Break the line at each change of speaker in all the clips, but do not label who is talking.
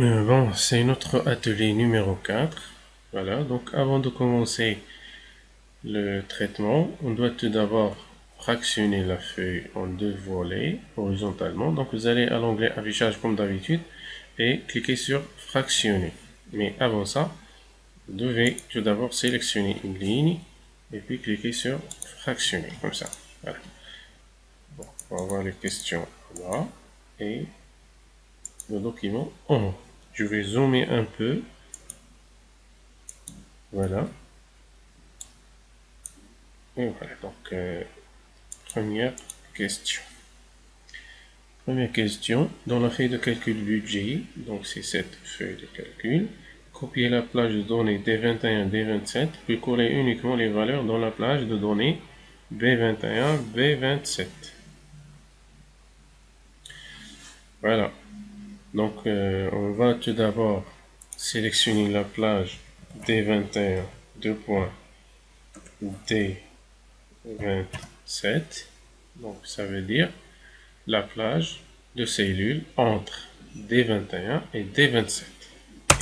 Bon, c'est notre atelier numéro 4. Voilà, donc avant de commencer le traitement, on doit tout d'abord fractionner la feuille en deux volets horizontalement. Donc vous allez à l'onglet affichage comme d'habitude et cliquer sur fractionner. Mais avant ça, vous devez tout d'abord sélectionner une ligne et puis cliquer sur fractionner, comme ça. Voilà. Bon, on va voir les questions là et le document en haut. Je vais zoomer un peu. Voilà. Et voilà, donc première question. Première question, dans la feuille de calcul budget, donc c'est cette feuille de calcul, copier la plage de données D21, D27, puis coller uniquement les valeurs dans la plage de données B21, B27. Voilà, donc on va tout d'abord sélectionner la plage D21, D27, donc ça veut dire la plage de cellules entre D21 et D27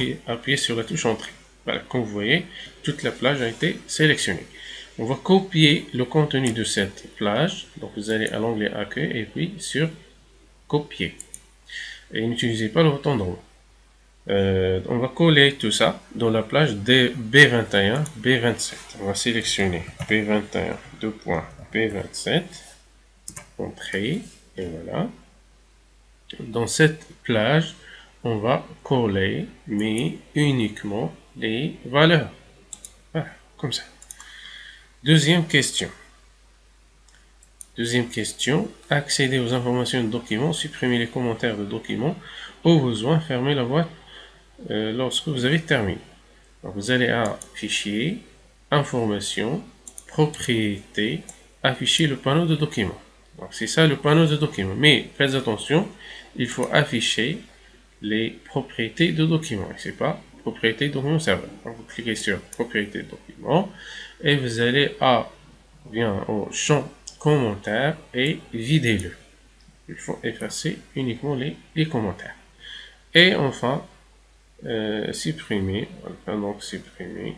et appuyez sur la touche Entrée. Voilà, comme vous voyez, toute la plage a été sélectionnée. On va copier le contenu de cette plage. Donc vous allez à l'onglet Accueil et puis sur Copier. Et n'utilisez pas le bouton d'en haut. On va coller tout ça dans la plage de B21, B27. On va sélectionner B21, B27, Entrée, et voilà. Dans cette plage, on va coller, mais uniquement les valeurs. Voilà, comme ça. Deuxième question. Deuxième question. Accéder aux informations de documents, supprimer les commentaires de documents. Au besoin, fermer la boîte lorsque vous avez terminé. Donc, vous allez à Fichier, Informations, Propriétés, afficher le panneau de documents. Donc, c'est ça le panneau de documents. Mais faites attention, il faut afficher les propriétés de documents. C'est pas propriété de document serveur. Donc, vous cliquez sur propriété de document et vous allez bien au champ commentaires et videz-le. Il faut effacer uniquement les commentaires. Et enfin, supprimer, donc supprimer,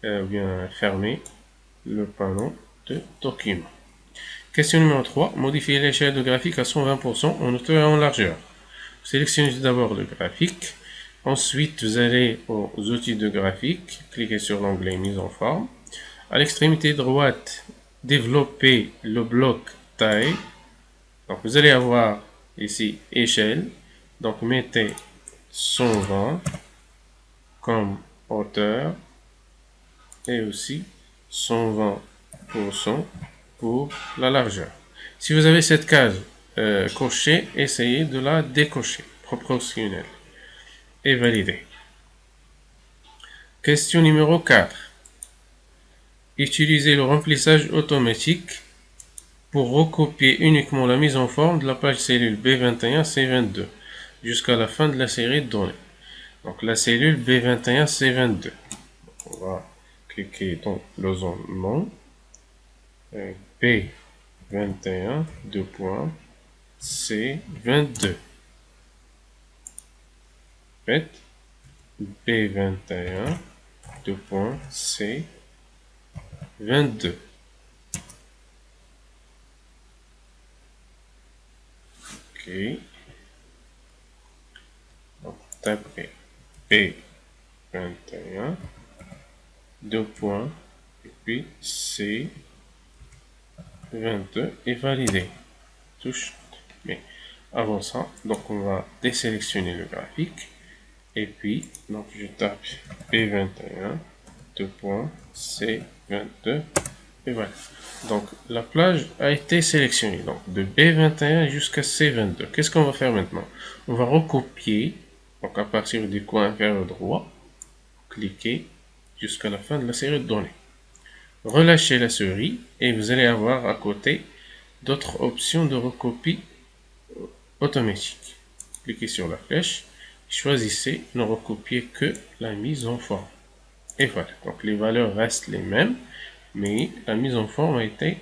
bien fermer le panneau de document. Question numéro 3. Modifier l'échelle de graphique à 120% en hauteur et en largeur. Sélectionnez d'abord le graphique. Ensuite, vous allez aux outils de graphique. Cliquez sur l'onglet Mise en forme. À l'extrémité droite, développer le bloc taille. Donc, vous allez avoir ici échelle. Donc, mettez 120 comme hauteur et aussi 120% pour la largeur. Si vous avez cette case cochée, essayez de la décocher, proportionnelle, et valider. Question numéro 4. Utilisez le remplissage automatique pour recopier uniquement la mise en forme de la page cellule B21C22 jusqu'à la fin de la série de données. Donc la cellule B21C22. On va cliquer dans le zone nom. B21, C22. Faites B21, C22. OK. Donc, tapez B21, et puis C22 et valider. Touche. Mais avant ça, donc on va désélectionner le graphique. Et puis, donc je tape B21, C22, et voilà. Donc la plage a été sélectionnée, donc de B21 jusqu'à C22. Qu'est-ce qu'on va faire maintenant? On va recopier, donc à partir du coin inférieur droit, cliquez jusqu'à la fin de la série de données. Relâchez la souris et vous allez avoir à côté d'autres options de recopie automatique. Cliquez sur la flèche. Choisissez ne recopier que la mise en forme. Et voilà, donc les valeurs restent les mêmes, mais la mise en forme a été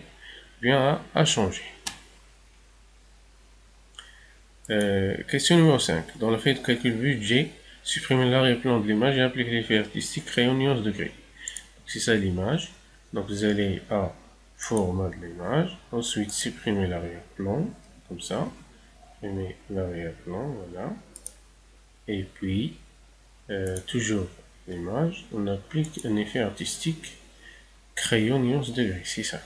bien à changer. Question numéro 5. Dans la feuille de calcul budget, supprimez l'arrière-plan de l'image et appliquez l'effet artistique crayon nuance degré. C'est ça l'image. Donc vous allez à format de l'image, ensuite supprimer l'arrière-plan, comme ça. Supprimer l'arrière-plan, voilà. Et puis, toujours l'image, on applique un effet artistique crayon nuance degré, c'est ça.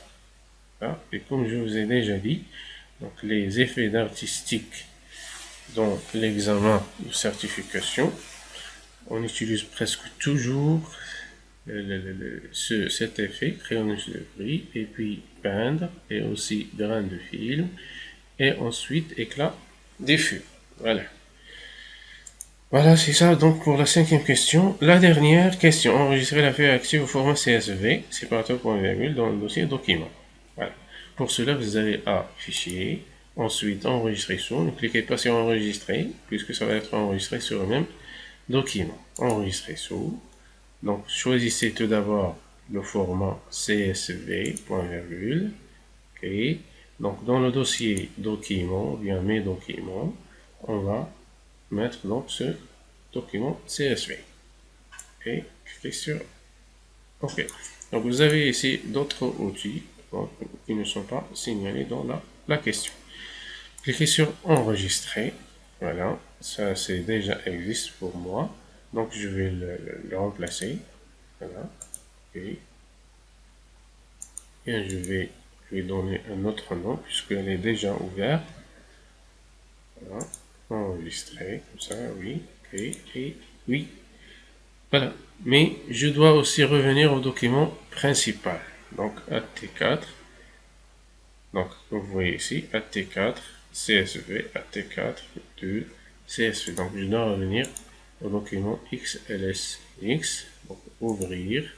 Voilà. Et comme je vous ai déjà dit, donc les effets d'artistique dans l'examen de certification, on utilise presque toujours cet effet, crayon de gris, et puis peindre, et aussi grain de film, et ensuite éclat des feux. Voilà. Voilà, c'est ça donc pour la 5e question. La dernière question, enregistrer la feuille active au format CSV, séparateur point virgule, dans le dossier document. Voilà. Pour cela, vous allez à Fichier, ensuite Enregistrer sous. Ne cliquez pas sur Enregistrer, puisque ça va être enregistré sur le même document. Enregistrer sous. Donc, choisissez tout d'abord le format CSV, point virgule. OK. Donc, dans le dossier document, ou bien mes documents, on va mettre donc ce document CSV. OK. Cliquez sur OK. Donc, vous avez ici d'autres outils qui ne sont pas signalés dans la question. Cliquez sur Enregistrer. Voilà. Ça, c'est déjà existe pour moi. Donc, je vais le remplacer. Voilà. Et je vais lui donner un autre nom puisqu'elle est déjà ouverte. Voilà. Enregistrer, comme ça, oui. OK. Et oui. Voilà. Mais je dois aussi revenir au document principal. Donc, AT4. Donc, vous voyez ici, AT4, CSV, AT4, 2, CSV. Donc, je dois revenir au document XLSX. Donc, ouvrir.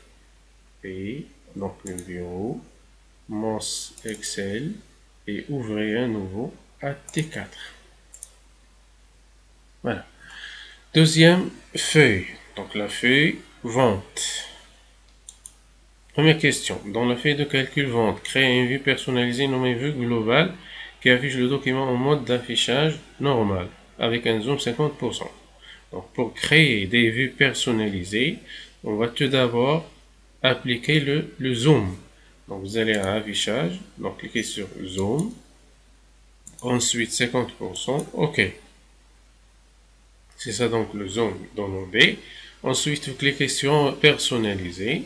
Et donc, le bureau. Mon Excel et ouvrir un nouveau AT4. Voilà. Deuxième feuille. Donc la feuille vente. Première question. Dans la feuille de calcul vente, créez une vue personnalisée nommée vue globale qui affiche le document en mode d'affichage normal avec un zoom 50%. Donc pour créer des vues personnalisées, on va tout d'abord appliquer le zoom. Donc vous allez à affichage, donc cliquez sur zoom, ensuite 50%, OK. C'est ça donc le zoom dans le B. Ensuite vous cliquez sur personnaliser,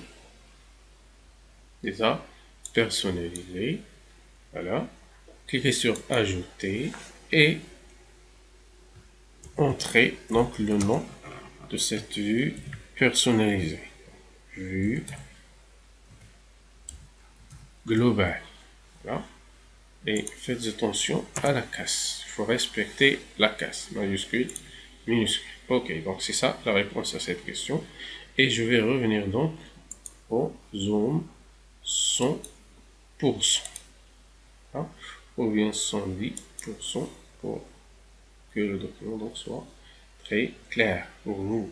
c'est ça, personnaliser, voilà. Cliquez sur ajouter et entrez donc le nom de cette vue personnalisée. Vue globale. Voilà. Et faites attention à la casse. Il faut respecter la casse. Majuscule, minuscule. Ok, donc c'est ça la réponse à cette question. Et je vais revenir donc au zoom 100%. Hein, ou bien 110% pour que le document donc soit très clair pour vous.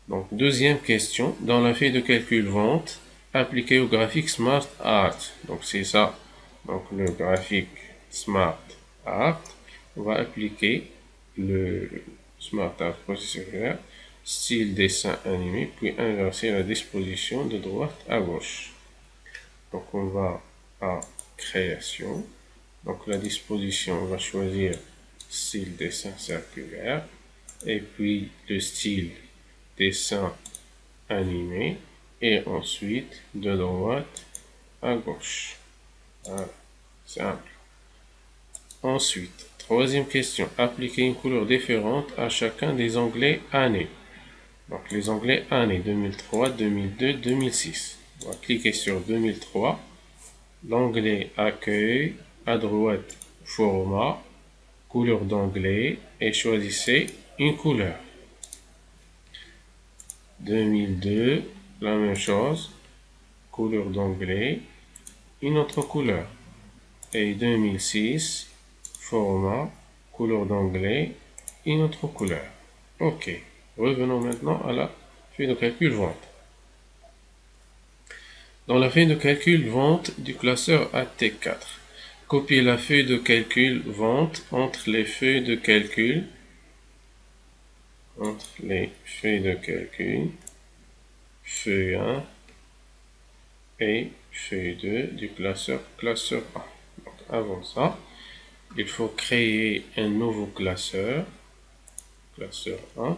Donc, deuxième question. Dans la feuille de calcul vente, appliquée au graphique Smart Art. Donc, c'est ça. Donc, le graphique Smart Art, on va appliquer le Smart Art processus style dessin animé, puis inverser la disposition de droite à gauche. Donc, on va à création. Donc, la disposition, on va choisir style dessin circulaire. Et puis, le style dessin animé et ensuite de droite à gauche. Voilà, simple. Ensuite, troisième question, appliquer une couleur différente à chacun des onglets année. Donc les onglets année 2003, 2002, 2006. On va cliquer sur 2003, l'onglet accueil, à droite format, couleur d'onglet et choisissez une couleur. 2002, la même chose, couleur d'onglet, une autre couleur. Et 2006, format, couleur d'onglet, une autre couleur. OK. Revenons maintenant à la feuille de calcul vente. Dans la feuille de calcul vente du classeur AT4, copier la feuille de calcul vente entre les feuilles de calcul, feuille 1 et feuille 2 du classeur 1. Donc, avant ça, il faut créer un nouveau classeur 1.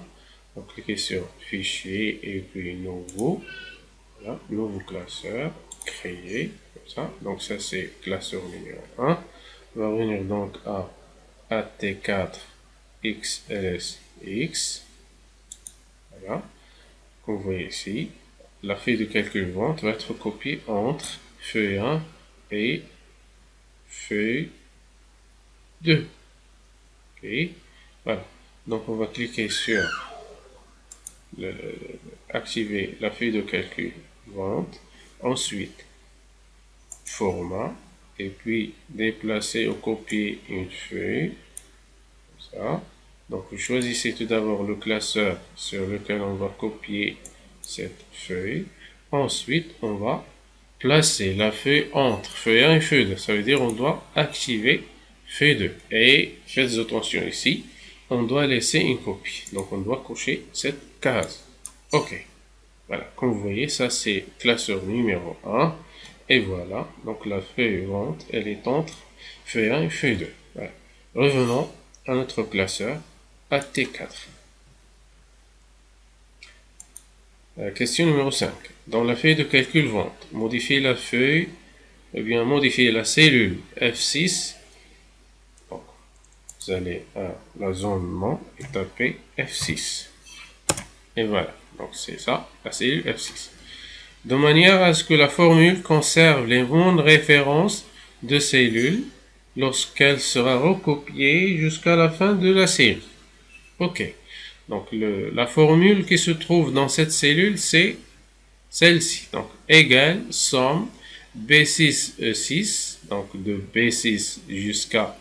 Donc, cliquez sur fichier et puis nouveau. Voilà, nouveau classeur, créer, comme ça. Donc, ça c'est classeur numéro 1. On va revenir donc à AT4 XLSX. Voilà. Comme vous voyez ici, la feuille de calcul vente va être copiée entre feuille 1 et feuille 2. Ok, voilà. Donc on va cliquer sur activer la feuille de calcul vente. Ensuite, format. Et puis déplacer ou copier une feuille. Comme ça. Donc vous choisissez tout d'abord le classeur sur lequel on va copier cette feuille. Ensuite, on va placer la feuille entre feuille 1 et feuille 2. Ça veut dire on doit activer feuille 2. Et faites attention ici, on doit laisser une copie. Donc on doit cocher cette case. OK. Voilà, comme vous voyez, ça c'est classeur numéro 1. Et voilà, donc la feuille vente, elle est entre feuille 1 et feuille 2. Voilà. Revenons à notre classeur AT4. Question numéro 5. Dans la feuille de calcul vente, modifier la feuille, ou bien modifier la cellule F6. Donc, vous allez à la zone nom et tapez F6. Et voilà, donc c'est ça, la cellule F6. De manière à ce que la formule conserve les bonnes références de cellules lorsqu'elle sera recopiée jusqu'à la fin de la série. OK. Donc, la formule qui se trouve dans cette cellule, c'est celle-ci. Donc, égale somme B6E6, donc de B6 jusqu'à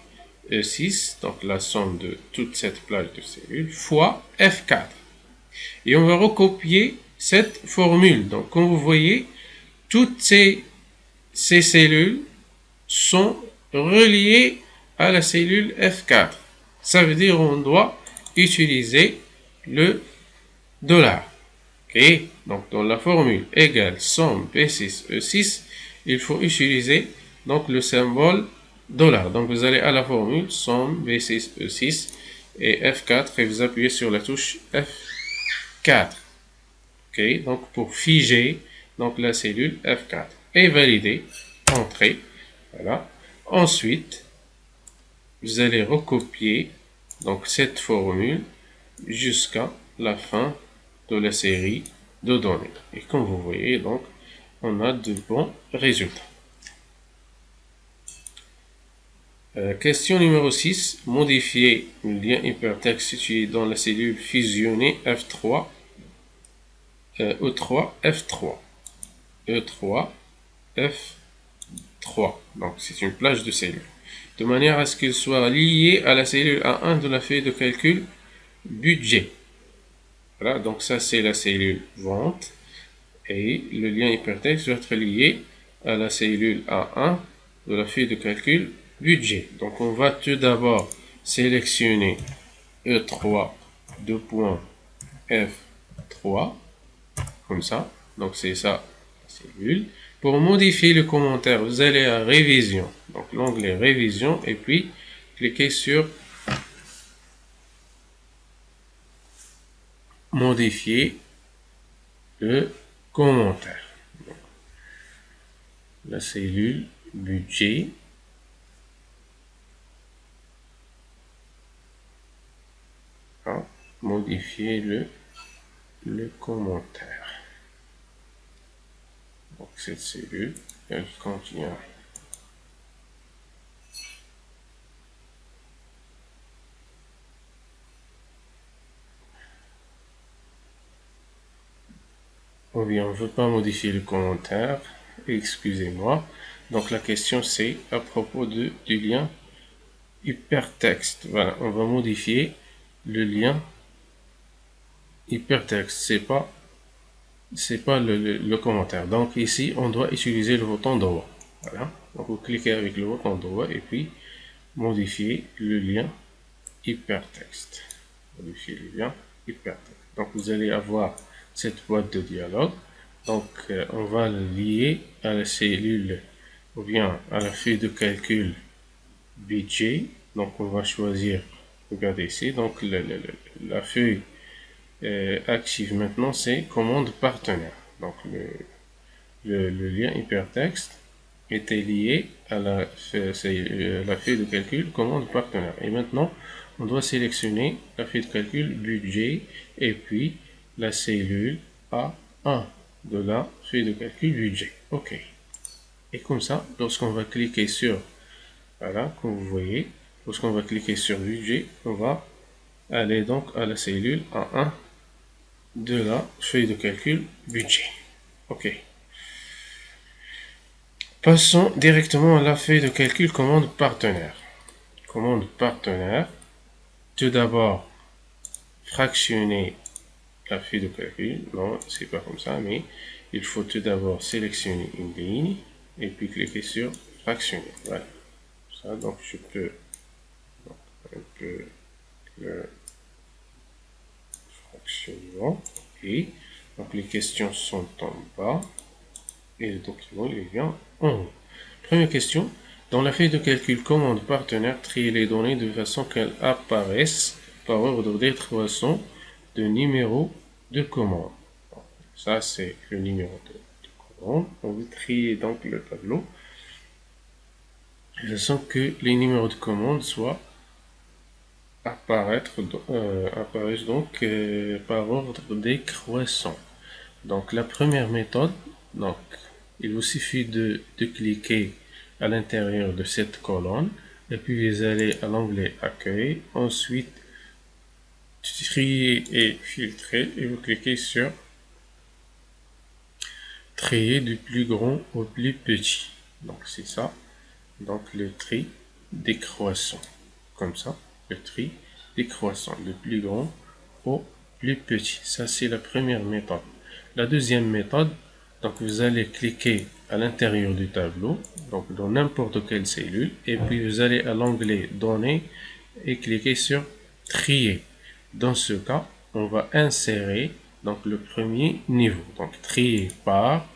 E6, donc la somme de toute cette plage de cellules, fois F4. Et on va recopier cette formule. Donc, comme vous voyez, toutes ces cellules sont reliées à la cellule F4. Ça veut dire qu'on doit utiliser le dollar. OK? Donc, dans la formule égale somme B6E6, il faut utiliser donc le symbole dollar. Donc, vous allez à la formule somme B6E6 et F4 et vous appuyez sur la touche F4. OK? Donc, pour figer donc la cellule F4 et valider, entrer. Voilà. Ensuite, vous allez recopier donc cette formule jusqu'à la fin de la série de données. Et comme vous voyez, donc, on a de bons résultats. Question numéro 6. Modifier le lien hypertexte situé dans la cellule fusionnée F3, E3, F3. E3, F3. Donc, c'est une plage de cellules. De manière à ce qu'il soit lié à la cellule A1 de la feuille de calcul budget. Voilà, donc ça c'est la cellule vente. Et le lien hypertexte doit être lié à la cellule A1 de la feuille de calcul budget. Donc on va tout d'abord sélectionner E3 F3 comme ça. Donc c'est ça la cellule. Pour modifier le commentaire, vous allez à révision. Donc l'onglet révision et puis cliquez sur modifier le commentaire. La cellule budget. Modifier le commentaire. Donc cette cellule, elle contient ou bien on ne veut pas modifier le commentaire, excusez-moi. Donc la question c'est à propos du lien hypertexte. Voilà, on va modifier le lien hypertexte, c'est pas le commentaire. Donc ici on doit utiliser le bouton droit. Voilà, Donc vous cliquez avec le bouton droit et puis modifier le lien hypertexte. Modifier le lien hypertexte. Donc vous allez avoir cette boîte de dialogue. Donc on va le lier à la cellule ou bien à la feuille de calcul budget. Donc on va choisir, regardez ici, donc la feuille active maintenant c'est commande partenaire. Donc le lien hypertexte était lié à la feuille de calcul commande partenaire. Et maintenant, on doit sélectionner la feuille de calcul budget et puis la cellule A1 de la feuille de calcul budget. OK. Et comme ça, lorsqu'on va cliquer sur, voilà, comme vous voyez, lorsqu'on va cliquer sur budget, on va aller donc à la cellule A1 de la feuille de calcul budget. OK. Passons directement à la feuille de calcul commande partenaire. Commande partenaire. Tout d'abord, fractionner la feuille de calcul. Non, c'est pas comme ça, mais il faut tout d'abord sélectionner une ligne et puis cliquer sur fractionner. Voilà. Ça, donc je peux un peu le fractionnement. Et donc les questions sont en bas et le document il vient en haut. Première question. Dans la feuille de calcul commande partenaire, trier les données de façon qu'elles apparaissent par ordre décroissant de numéro de commande. Ça, c'est le numéro de commande. On veut trier donc le tableau de façon que les numéros de commande soient apparaissent donc par ordre décroissant. Donc la première méthode, donc il vous suffit de cliquer à l'intérieur de cette colonne et puis vous allez à l'onglet accueil, ensuite trier et filtrer et vous cliquez sur trier du plus grand au plus petit. Donc c'est ça, donc le tri décroissant, comme ça, le tri décroissant, le plus grand au plus petit. Ça c'est la première méthode. La deuxième méthode, donc vous allez cliquer à l'intérieur du tableau, donc dans n'importe quelle cellule, et puis vous allez à l'onglet données et cliquer sur trier. Dans ce cas, on va insérer donc le premier niveau, donc trier par,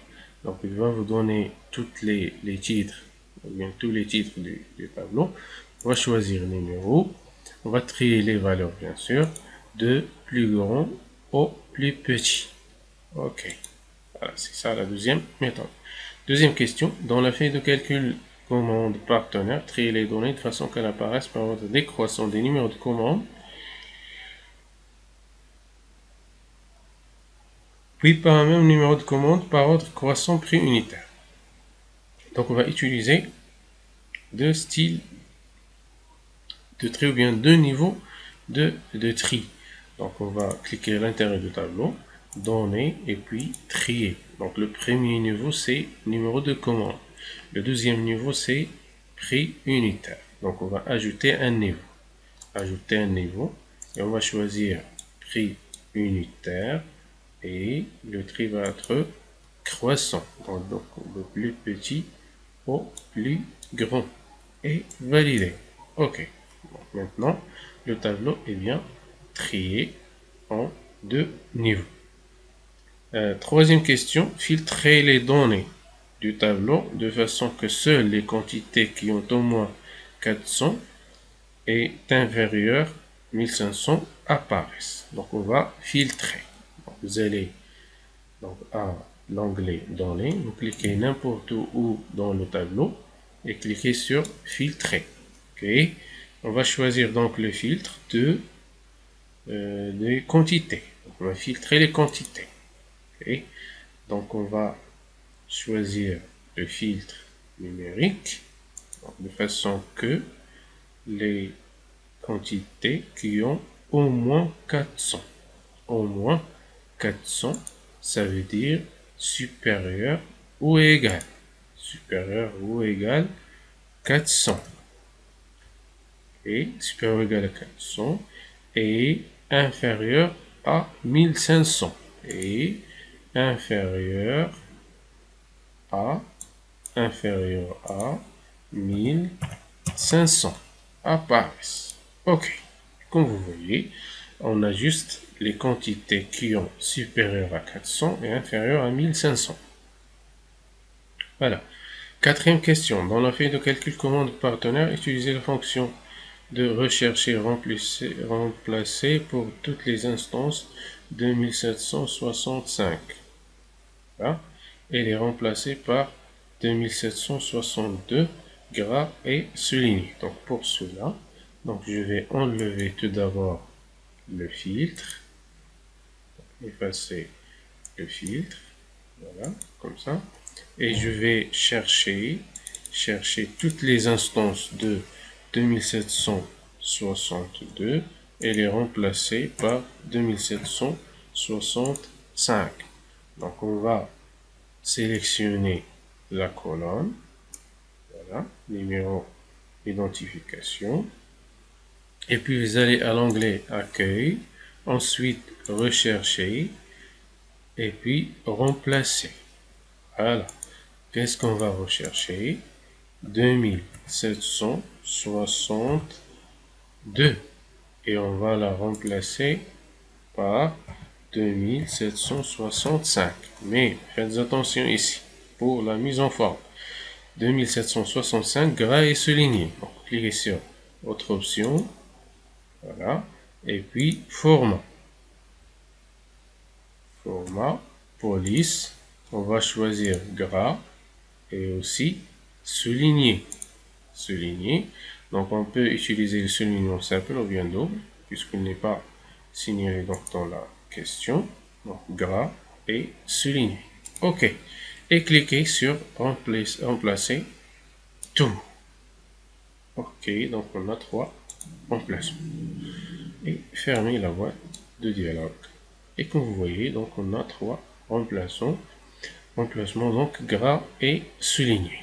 donc il va vous donner toutes les titres, ou bien tous les titres du tableau. On va choisir numéro, on va trier les valeurs bien sûr, de plus grand au plus petit. OK. Voilà, c'est ça la deuxième méthode. Deuxième question. Dans la feuille de calcul commande partenaire, trier les données de façon qu'elles apparaissent par ordre décroissant des numéros de commande, puis par un même numéro de commande par ordre croissant prix unitaire. Donc on va utiliser deux styles de tri ou bien deux niveaux de tri. Donc on va cliquer à l'intérieur du tableau, données et puis trier. Donc le premier niveau c'est numéro de commande. Le deuxième niveau c'est prix unitaire. Donc on va ajouter un niveau. Ajouter un niveau et on va choisir prix unitaire et le tri va être croissant. Donc le plus petit au plus grand et validé. OK. Donc, maintenant le tableau est bien trié en deux niveaux. Troisième question, filtrer les données du tableau de façon que seules les quantités qui ont au moins 400 et inférieures à 1500 apparaissent. Donc on va filtrer. Donc, vous allez donc, à l'onglet données, vous cliquez n'importe où dans le tableau et cliquez sur filtrer. OK. On va choisir donc le filtre des quantités. Donc, on va filtrer les quantités. Okay. Donc on va choisir le filtre numérique donc, de façon que les quantités qui ont au moins 400. Au moins 400, ça veut dire supérieur ou égal. Supérieur ou égal 400. Et supérieur ou égal à 400 et inférieur à 1500. Et inférieur à 1500 apparaissent. Ok. Comme vous voyez, on a juste les quantités qui ont supérieur à 400 et inférieur à 1500. Voilà. Quatrième question. Dans la feuille de calcul commande partenaire, utilisez la fonction de rechercher remplacer pour toutes les instances 2765. Voilà. Et les remplacer par 2762 gras et souligné. Donc pour cela, donc je vais enlever tout d'abord le filtre, effacer le filtre, voilà, comme ça, et je vais chercher toutes les instances de 2762 et les remplacer par 2765. Donc on va sélectionner la colonne, voilà, numéro identification, et puis vous allez à l'onglet accueil, ensuite rechercher, et puis remplacer. Voilà. Qu'est-ce qu'on va rechercher? 2762. Et on va la remplacer par 2765. Mais faites attention ici pour la mise en forme. 2765 gras et souligné. Donc, cliquez sur autre option. Voilà. Et puis format. Format, police. On va choisir gras et aussi souligné. Souligné. Donc on peut utiliser le soulignement simple ou bien double, puisqu'il n'est pas signalé donc dans la question. Donc gras et souligné. OK. Et cliquez sur remplacer tout. OK, donc on a 3 remplacements. Et fermez la boîte de dialogue. Et comme vous voyez, donc on a 3 remplacements donc gras et souligné.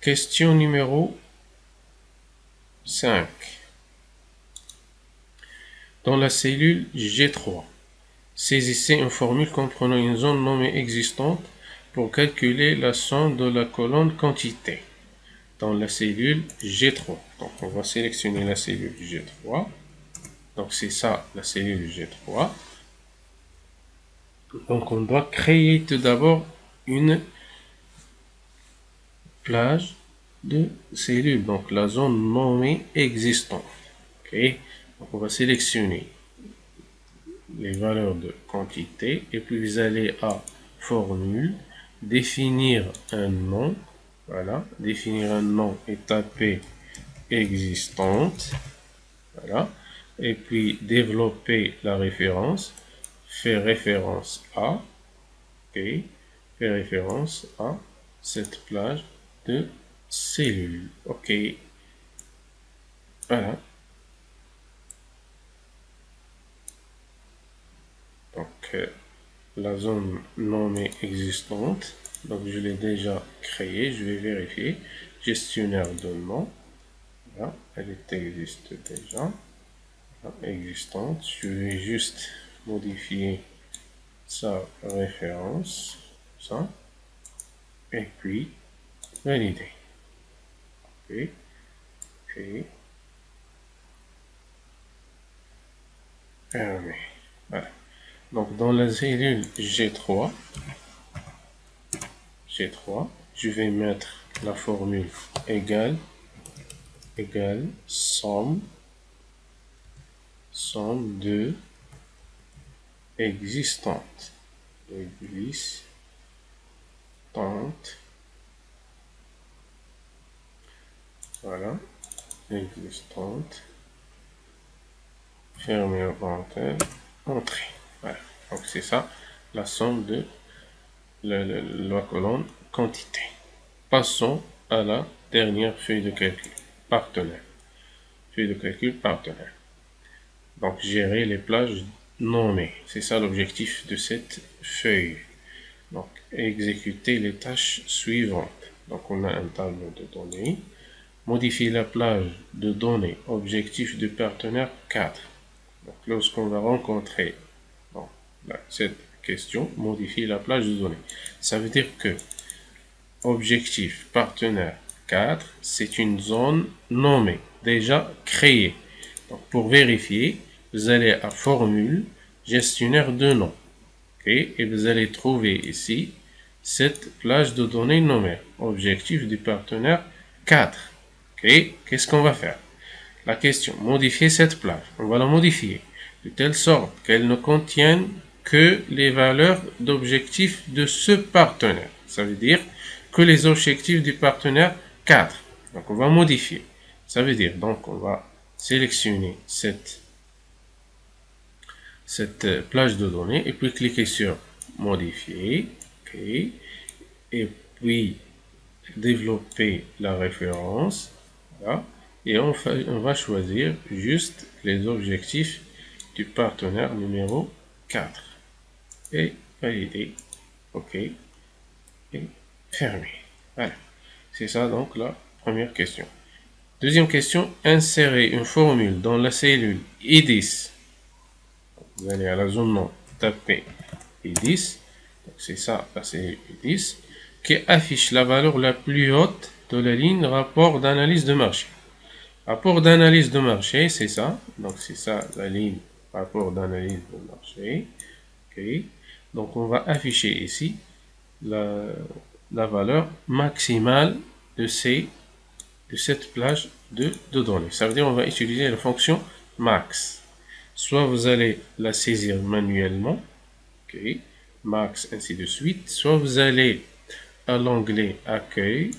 Question numéro 5. Dans la cellule G3, saisissez une formule comprenant une zone nommée existante pour calculer la somme de la colonne quantité. Dans la cellule G3. Donc on va sélectionner la cellule G3. Donc c'est ça la cellule G3. Donc on doit créer tout d'abord une plage de cellules. Donc la zone nommée existante. Ok. Donc on va sélectionner les valeurs de quantité et puis vous allez à formule, définir un nom, voilà, définir un nom et taper existante, voilà, et puis développer la référence, faire référence à, ok, faire référence à cette plage de cellules, ok, voilà. Donc, la zone nommée existante, donc je l'ai déjà créée, je vais vérifier, gestionnaire de nom, voilà, elle existe déjà, voilà, existante, je vais juste modifier sa référence, ça, et puis valider, ok, et fermer, voilà. Donc dans la cellule G3, je vais mettre la formule égale somme de existante. Voilà, existante, fermer la parenthèse, entrée. Voilà, donc c'est ça la somme de la colonne quantité. Passons à la dernière feuille de calcul, partenaire. Feuille de calcul partenaire. Donc gérer les plages nommées. C'est ça l'objectif de cette feuille. Donc exécuter les tâches suivantes. Donc on a un tableau de données. Modifier la plage de données. Objectif de partenaire 4. Donc lorsqu'on va rencontrer cette question, modifier la plage de données. Ça veut dire que objectif partenaire 4, c'est une zone nommée, déjà créée. Donc, pour vérifier, vous allez à Formule, gestionnaire de nom. Okay? Et vous allez trouver ici cette plage de données nommée. Objectif du partenaire 4. Okay? Qu'est-ce qu'on va faire? La question, modifier cette plage. On va la modifier de telle sorte qu'elle ne contienne que les valeurs d'objectifs de ce partenaire. Ça veut dire que les objectifs du partenaire 4. Donc on va modifier. Ça veut dire, donc on va sélectionner cette plage de données et puis cliquer sur modifier. Okay. Et puis développer la référence. Voilà. Et on va choisir juste les objectifs du partenaire numéro 4. Et valider. OK. Et fermer. Voilà. C'est ça donc la première question. Deuxième question, insérer une formule dans la cellule I10. Vous allez à la zone nom, tapez I10. C'est ça la cellule I10 qui affiche la valeur la plus haute de la ligne rapport d'analyse de marché. Rapport d'analyse de marché, c'est ça. Donc, c'est ça la ligne rapport d'analyse de marché. Okay. Donc, on va afficher ici la valeur maximale de cette plage de données. Ça veut dire qu'on va utiliser la fonction max. Soit vous allez la saisir manuellement, okay, max, ainsi de suite. Soit vous allez à l'onglet accueil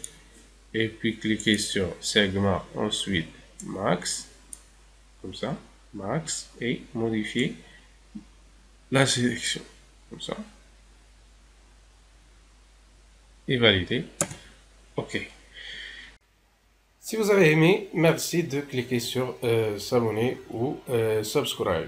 et puis cliquer sur segment, ensuite max, comme ça, max, et modifier la sélection, comme ça, et valider. OK. Si vous avez aimé, merci de cliquer sur s'abonner ou subscribe.